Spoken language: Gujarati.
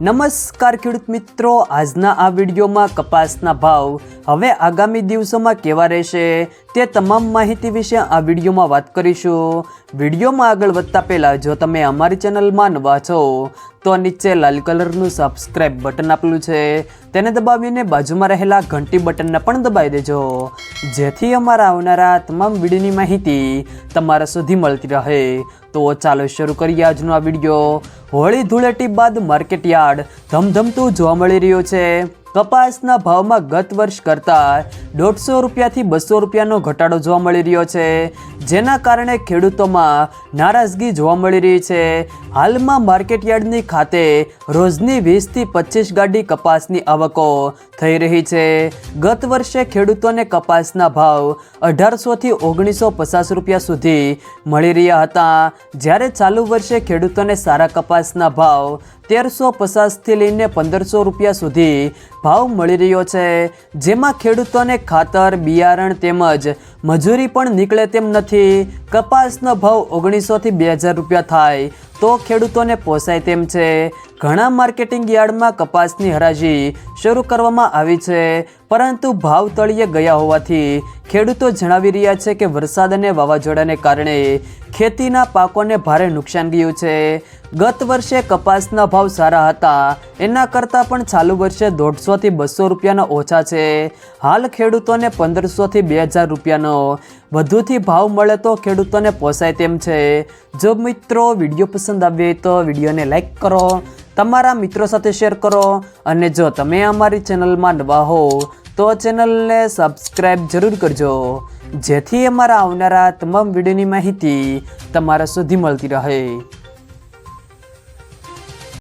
નમસ્કાર ખેડૂત મિત્રો, આજના આ વિડીયોમાં કપાસના ભાવ હવે આગામી દિવસોમાં કેવા રહેશે તે તમામ માહિતી વિશે આ વિડીયોમાં વાત કરીશું। વિડીયોમાં આગળ વધતા પહેલાં જો તમે અમારી ચેનલમાં નવા છો તો નીચે લાલ કલરનું સબસ્ક્રાઇબ બટન આપેલું છે તેને દબાવીને બાજુમાં રહેલા ઘંટી બટનને પણ દબાવી દેજો, જેથી અમારા આવનારા તમામ વિડીયોની માહિતી તમારા સુધી મળતી રહે। તો ચાલો શરૂ કરીએ આજનો આ વિડીયો। હોળી ધૂળેટી બાદ માર્કેટ યાર્ડ ધમધમતું જોવા મળી રહ્યું છે। કપાસના ભાવમાં ગત વર્ષ કરતાં 150 રૂપિયાથી 200 રૂપિયાનો ઘટાડો જોવા મળી રહ્યો છે, જેના કારણે ખેડૂતોમાં નારાજગી જોવા મળી રહી છે। હાલમાં માર્કેટ યાર્ડની ખાતે રોજની 20થી 25 ગાડી કપાસની આવકો થઈ રહી છે। ગત વર્ષે ખેડૂતોને કપાસના ભાવ 1800થી 1950 રૂપિયા સુધી મળી રહ્યા હતા, જ્યારે ચાલુ વર્ષે ખેડૂતોને સારા કપાસના ભાવ 1350થી લઈને 1500 રૂપિયા સુધી ભાવ મળી રહ્યો છે, જેમાં ખેડૂતોને ખાતર, બિયારણ તેમજ મજૂરી પણ નીકળે તેમ નથી। કપાસનો ભાવ 1900થી 2000 રૂપિયા થાય તો ખેડૂતોને પોસાય તેમ છે। ઘણા માર્કેટિંગ યાર્ડમાં કપાસની હરાજી શરૂ કરવામાં આવી છે, પરંતુ ભાવ તળિયે ગયા હોવાથી ખેડૂતો જણાવી રહ્યા છે કે વરસાદ અને વાવાઝોડાને કારણે ખેતીના પાકોને ભારે નુકસાન ગયું છે। ગત વર્ષે કપાસના ભાવ સારા હતા, એના કરતાં પણ ચાલુ વર્ષે 150થી 200 રૂપિયાના ઓછા છે। હાલ ખેડૂતોને 1500થી 2000 રૂપિયાનો વધુથી ભાવ મળે તો ખેડૂતોને પોસાય તેમ છે। જો મિત્રો વિડીયો પસંદ આવે તો વિડીયોને લાઈક કરો, તમારા મિત્રો સાથે શેર કરો, અને જો તમે અમારી ચેનલમાં નવા હો તો ચેનલને સબસ્ક્રાઈબ જરૂર કરજો, જેથી અમારા આવનારા તમામ વિડીયોની માહિતી તમારા સુધી મળતી રહે।